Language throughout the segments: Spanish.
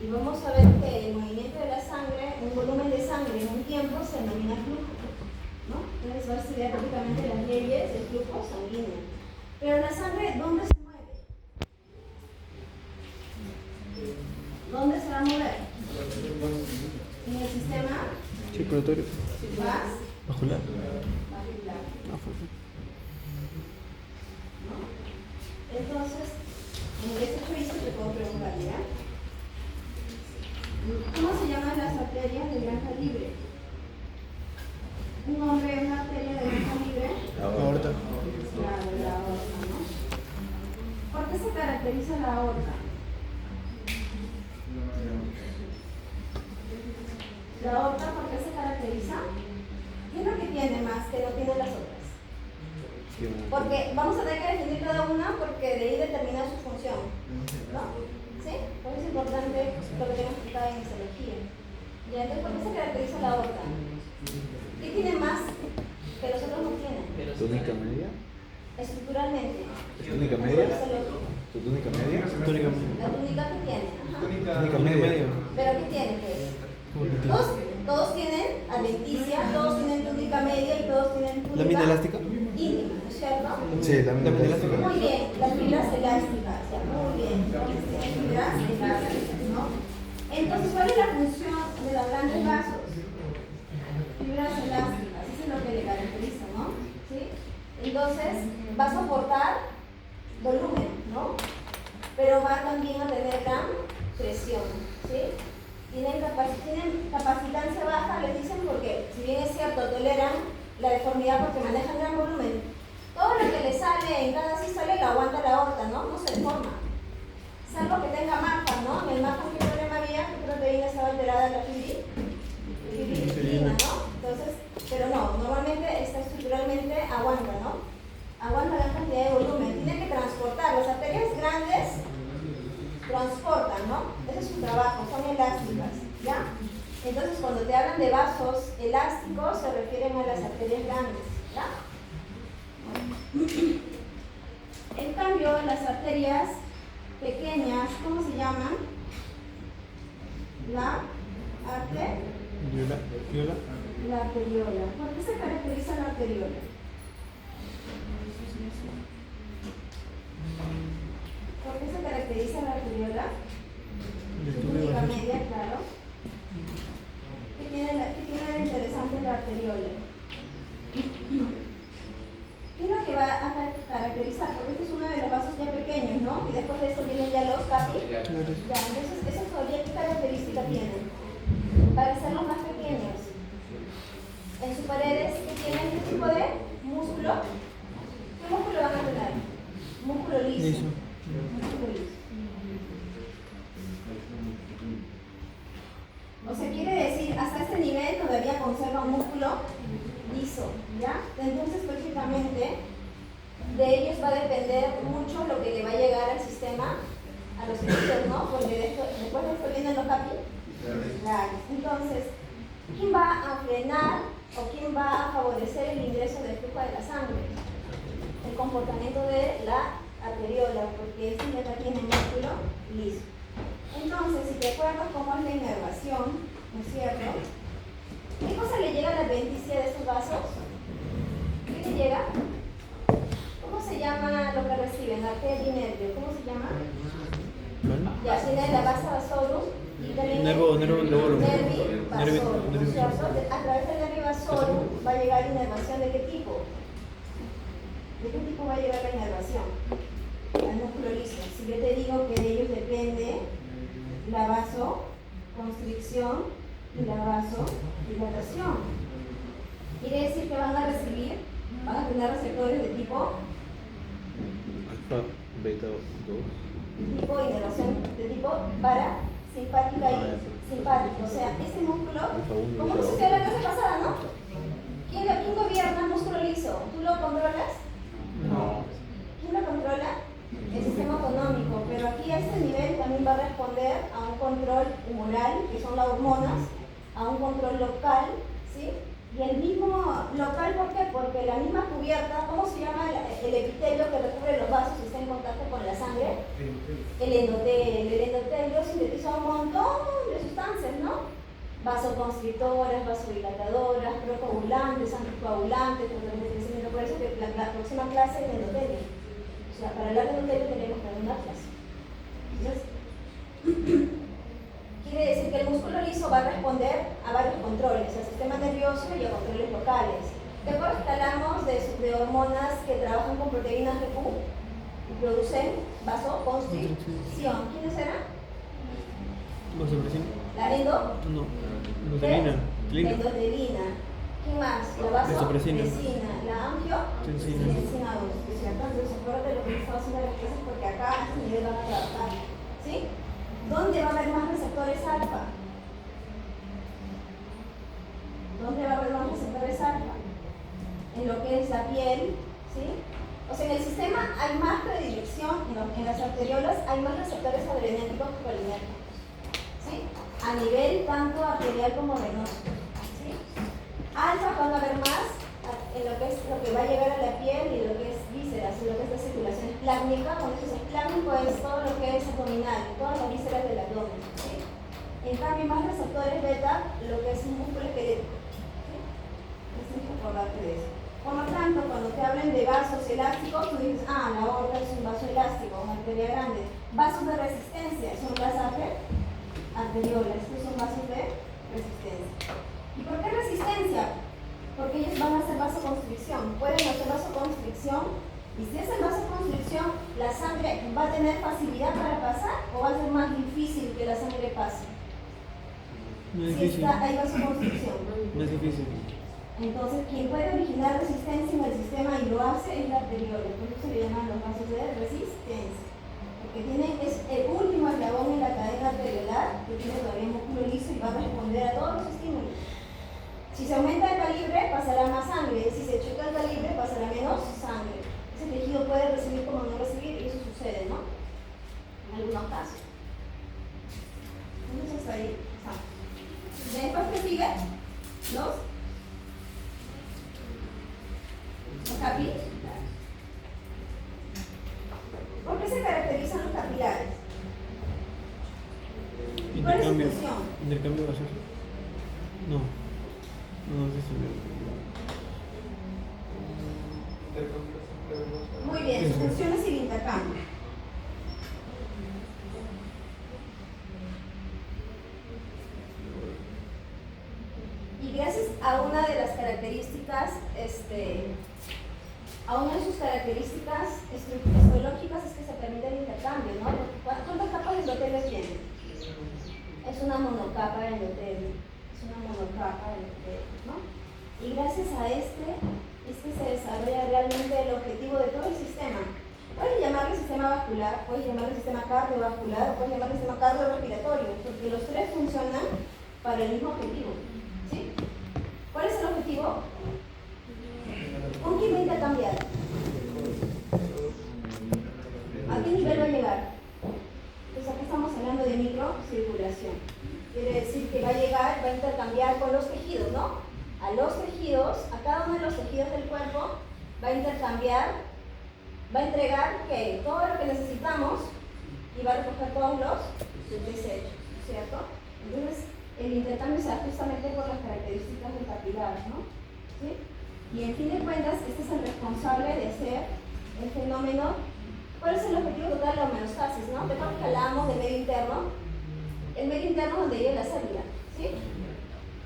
Y vamos a ver que el movimiento de la sangre, un volumen de sangre en un tiempo se denomina flujo, ¿no? Entonces va a estudiar prácticamente las leyes del flujo sanguíneo. Pero la sangre, ¿dónde se mueve? ¿Dónde se va a mover? En el sistema circulatorio. vascular. Entonces, en este juicio te puedo preguntar, ¿ya? ¿Cómo se llaman las arterias de gran calibre? Un hombre, una arteria de gran calibre. La aorta. Claro, la aorta, ¿no? ¿Por qué se caracteriza la aorta? La aorta, ¿por qué se caracteriza? ¿Qué es lo que tiene más que no tienen las otras? Porque vamos a tener que definir cada una porque de ahí determina su función, ¿no? ¿Sí? Por eso es importante lo que tenemos que explicar en histología. Ya, entonces, ¿por qué se caracteriza la aorta? ¿Qué tiene más que los otros no tienen? ¿Túnica media? Estructuralmente. ¿Túnica media? ¿Tu túnica media? La túnica que tiene. Ajá. Túnica media. ¿Pero qué tiene, pues? Todos tienen adventicia, todos tienen túnica media y todos tienen túnica ¿Lámina elástica? íntima, ¿no es cierto? Sí, lámina elástica. Muy bien, las fibras elásticas, ya, muy bien. Entonces tienen fibras elásticas, ¿no? Entonces, ¿cuál es la función de los grandes vasos? Fibras elásticas, eso es lo que le caracteriza, ¿no? ¿Sí? Entonces, va a soportar volumen, ¿no? Pero va también a tener gran presión, ¿sí? Tienen capacitancia baja, les dicen porque, si bien es cierto, toleran la deformidad porque manejan gran volumen. Todo lo que le sale en cada sístole lo aguanta la aorta, ¿no? No se deforma. Salvo que tenga marcas, ¿no? En el marco, ¿qué problema había? ¿Qué proteína estaba alterada? La fibrina, ¿no? Entonces, pero no, normalmente está estructuralmente aguanta, ¿no? Aguanta gran cantidad de volumen. Tiene que transportar. Las arterias grandes transportan, ¿no? Ese es su trabajo, son elásticas, ¿ya? Entonces, cuando te hablan de vasos elásticos, se refieren a las arterias grandes, ¿ya? En cambio, las arterias pequeñas, ¿cómo se llaman? La arteriola. La arteriola. ¿Por qué se caracteriza la arteriola? ¿Por qué se caracteriza la arteriola? Su túnica media, claro. ¿Qué tiene de interesante la arteriola? ¿Qué es lo que va a caracterizar? Porque este es uno de los vasos ya pequeños, ¿no? Y después de eso vienen ya los capi. Ya, entonces, ¿esos todavía qué característica tienen? Para ser los más pequeños. En sus paredes, ¿qué tienen? ¿Qué tipo de músculo? ¿Qué músculo van a tener? Músculo liso. Músculo liso. O sea, quiere decir, hasta este nivel todavía conserva un músculo liso, ¿ya? Entonces, prácticamente, de ellos va a depender mucho lo que le va a llegar al sistema, a los tejidos, ¿no? Porque después de esto vienen los capilares. Entonces, ¿quién va a frenar o quién va a favorecer el ingreso del flujo de la sangre? El comportamiento de la arteriola, porque esta ya tiene músculo liso. Entonces, si te acuerdas cómo es la inervación, ¿no es cierto? ¿Qué cosa le llega a la adventicia de estos vasos? ¿Qué le llega? ¿Cómo se llama lo que reciben? Arteria y nervio. ¿Cómo se llama? Ya, tiene la vasa vasorum y también Nervo nervi vasorum, ¿no es cierto? A través del nervi vasorum va a llegar inervación de qué tipo? ¿De qué tipo va a llegar la inervación? Al músculo liso. Si yo te digo que de ellos depende la vasoconstricción y la vasodilatación, quiere decir que van a tener receptores de tipo Alfa, beta 2. tipo de inervación de tipo parasimpática y simpático. O sea, este músculo, como no se queda la clase pasada, ¿no? ¿Quién gobierna el músculo liso? ¿Tú lo controlas? No. ¿Quién lo controla? El sistema autonómico, pero aquí a este nivel también va a responder a un control humoral, que son las hormonas, a un control local, ¿sí? Y el mismo local, ¿por qué? Porque la misma cubierta, ¿cómo se llama el epitelio que recubre los vasos y está en contacto con la sangre? El endotelio. El endotelio sintetiza un montón de sustancias, ¿no? Vasoconstrictoras, vasodilatadoras, procoagulantes, anticoagulantes, tratamientos de crecimiento. Por eso que la próxima clase es el endotelio. O sea, para hablar de endotelio tenemos que dar una clase. Entonces, quiere decir que el músculo liso va a responder a varios controles, al sistema nervioso y a controles locales. ¿Te acuerdas que hablamos de hormonas que trabajan con proteínas de Q y producen vasoconstricción? ¿Quiénes eran? ¿Vasopresina? ¿La endo? No. Endotelina. Endotelina. ¿Quién más? La vasopresina. La angiotensina 2. Entonces, acuérdate de lo que estaba haciendo las clases porque acá a este nivel van a trabajar. ¿Sí? ¿Dónde va a haber más receptores alfa? ¿Dónde va a haber más receptores alfa? En lo que es la piel, ¿sí? O sea, en el sistema hay más predilección, en las arteriolas hay más receptores adrenérgicos que colinérgicos, ¿sí? A nivel tanto arterial como venoso, ¿sí? Alfa van a haber más en lo que es lo que va a llegar a la piel y lo que es vísceras, y lo que es la circulación plásmica. Cuando eso es plásmico es todo lo que es abdominal, todas las vísceras del abdomen, ¿sí? En cambio, más receptores beta, lo que es un músculo esquelético, ¿sí? Tienes que acordarte de eso. Por lo tanto, cuando te hablen de vasos elásticos, tú dices, ah, la aorta es un vaso elástico, una arteria grande. Vasos de resistencia son las arteriolas, estos son vasos de resistencia. ¿Y por qué resistencia? Porque ellos van a hacer vasoconstricción, pueden hacer vasoconstricción, y si hacen vasoconstricción, la sangre va a tener facilidad para pasar o va a ser más difícil que la sangre pase. No es Si difícil. hay vasoconstricción. No es difícil. Entonces, quien puede originar resistencia en el sistema y lo hace es la arteriola, por eso se le llaman los vasos de resistencia. Porque es el último eslabón en la cadena arteriolar que tiene todavía músculo liso y va a responder a todos los estímulos. Si se aumenta el calibre, pasará más sangre. Si se chuta el calibre, pasará menos sangre. Ese tejido puede recibir como no recibir y eso sucede, ¿no? En algunos casos. Entonces ahí está. Después que sigue, los capilares. ¿Por qué se caracterizan los capilares? ¿Cuál es su Intercambio. función? Intercambio gaseoso. No. No, es eso. Muy bien, su función es el intercambio. Y gracias a una de las características, a una de sus características histológicas es que se permite el intercambio, ¿no? ¿Cuántas capas de endotelio tiene? Es una monocapa de endotelio. Es una monocapa de endotelio, ¿no? Y gracias a este es que se desarrolla realmente el objetivo de todo el sistema. Puedes llamarle sistema vascular, puedes llamarle sistema cardiovascular, o puedes llamarle sistema cardiorrespiratorio, porque los tres funcionan para el mismo objetivo. ¿Sí? ¿Cuál es el objetivo? ¿Con quién va a intercambiar? ¿A qué nivel va a llegar? Entonces aquí estamos hablando de microcirculación. Quiere decir que va a llegar, va a intercambiar con los tejidos, ¿no? A los tejidos, a cada uno de los tejidos del cuerpo, va a intercambiar, va a entregar ¿qué? Todo lo que necesitamos y va a recoger todos los desechos, ¿cierto? Entonces, el intercambio se da justamente por las características del capilar, ¿no? ¿Sí? Y en fin de cuentas, este es el responsable de hacer el fenómeno. ¿Cuál es el objetivo total de la homeostasis, no? ¿De cuánto hablábamos del medio interno? El medio interno es donde vive la célula, ¿sí?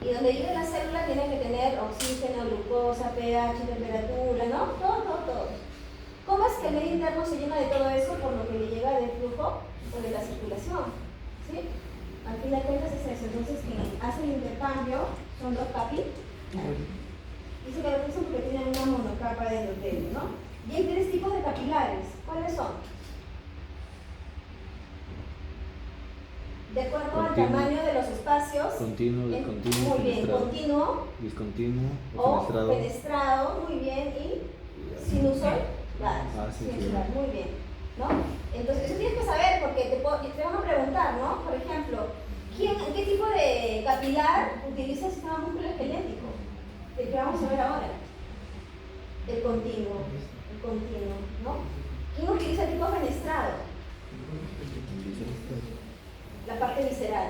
Y donde vive la célula tiene que tener oxígeno, glucosa, pH, temperatura, ¿no? Todo. ¿Cómo es que el medio interno se llena de todo eso? Por lo que le llega del flujo o de la circulación, ¿sí? Al fin de cuentas es eso. Entonces, quien hace el intercambio son los capilares. Y se caracterizan porque tienen una monocapa de endotelio, ¿no? Y hay tres tipos de capilares. ¿Cuáles son? De acuerdo al tamaño de los espacios. Continuo, discontinuo, muy bien, fenestrado. continuo Discontinuo o fenestrado. fenestrado, muy bien, y sinusal, sí, sinusoidal, sí. muy bien, ¿no? Entonces, eso tienes que saber porque te van a preguntar, ¿no? Por ejemplo, ¿qué tipo de capilar utiliza el sistema musculoesquelético? el que vamos a ver ahora. El continuo, ¿no? ¿Quién utiliza el tipo fenestrado? La parte visceral.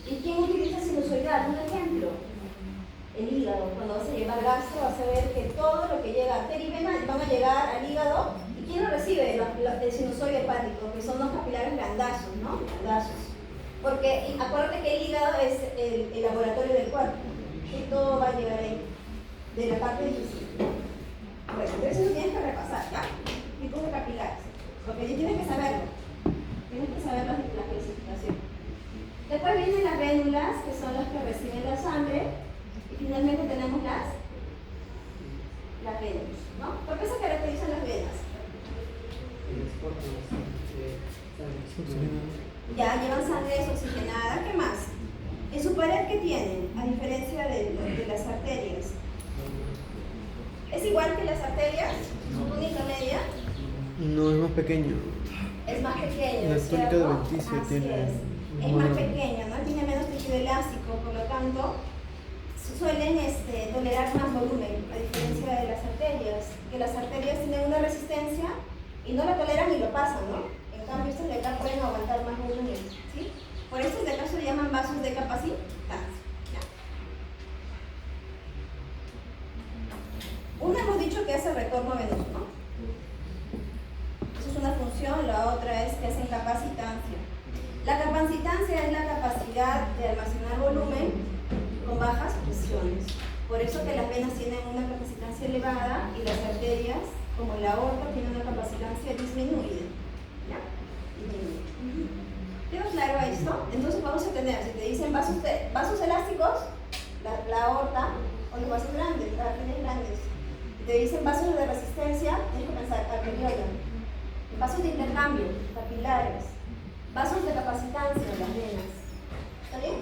¿Y quién utiliza sinusoidal? Un ejemplo. El hígado. Cuando vas a llevar gastro, vas a ver que todo lo que llega a arteria y vena van a llegar al hígado. ¿Y quién lo recibe? El sinusoide hepático, que son los capilares grandazos, ¿no? Grandazos. Porque acuérdate que el hígado es el laboratorio del cuerpo. Y todo va a llegar ahí, de la parte difícil. Bueno, entonces eso tienes que repasar, ¿ya? Tipos de capilares. Porque tienes que saberlo. Tienes que saber la clasificación. Después vienen las vénulas, que son las que reciben la sangre. Y finalmente tenemos las venas, ¿no? ¿Por qué se caracterizan las venas? Ya llevan sangre desoxigenada. ¿Qué más? En su pared, ¿qué tienen? A diferencia de las arterias. ¿Es igual que las arterias? ¿Su túnica media? No, es más pequeño. Es más pequeño, La túnica de ¿cierto? Leticia Así tiene. es más pequeño, ¿no? Tiene menos tejido elástico, por lo tanto, suelen tolerar más volumen, a diferencia de las arterias, que las arterias tienen una resistencia y no la toleran y lo pasan, ¿no? En cambio, estos de acá pueden aguantar más volumen, ¿sí? Por estos de acá se llaman vasos de capacitancia. Uno hemos dicho que hace retorno venoso, ¿no? Esa es una función, la otra es que hacen capacitancia. La capacitancia es la capacidad de almacenar volumen con bajas presiones. Por eso que las venas tienen una capacitancia elevada y las arterias, como la aorta, tienen una capacitancia disminuida. ¿Ya? ¿Queda claro esto? Entonces vamos a tener, si te dicen vasos elásticos, la aorta, o los vasos grandes, las arterias grandes. Si te dicen vasos de resistencia, tienes que pensar arteriola. Vasos de intercambio, capilares. Vasos de capacitancia, las venas. ¿Está bien?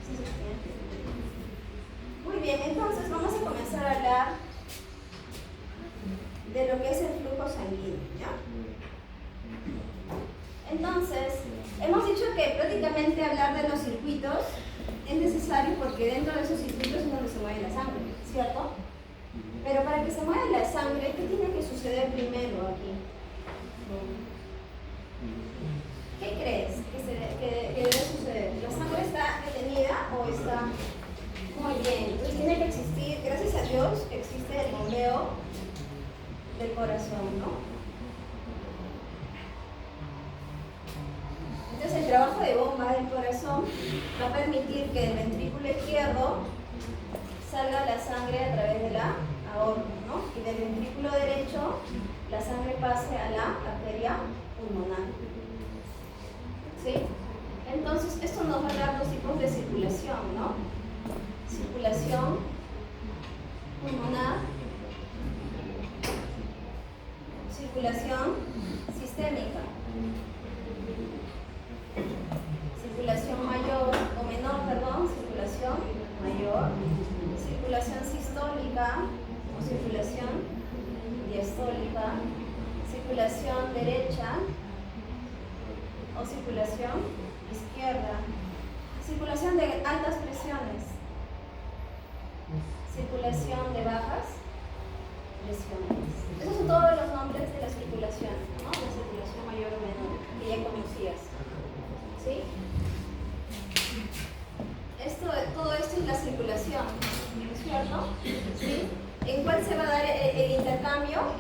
Sí, sí, sí. Muy bien, entonces vamos a comenzar a hablar de lo que es el flujo sanguíneo, ¿ya? Entonces, hemos dicho que prácticamente hablar de los circuitos es necesario porque dentro de esos circuitos es donde se mueve la sangre, ¿cierto? Pero para que se mueva la sangre, ¿qué tiene que suceder primero aquí? ¿Qué crees que debe suceder? ¿La sangre está detenida o está muy bien? Entonces tiene que existir, gracias a Dios, existe el bombeo del corazón, ¿no? Entonces el trabajo de bomba del corazón va a permitir que del ventrículo izquierdo salga la sangre a través de la aorta, ¿no? Y del ventrículo derecho la sangre pase a la arteria pulmonar. ¿Sí? Entonces esto nos va a dar dos tipos de circulación, ¿no? Circulación pulmonar, circulación sistémica. Circulación mayor o menor, perdón, circulación mayor, circulación sistólica o circulación diastólica, circulación derecha o circulación izquierda, circulación de altas presiones, circulación de bajas presiones. Esos son todos los nombres de las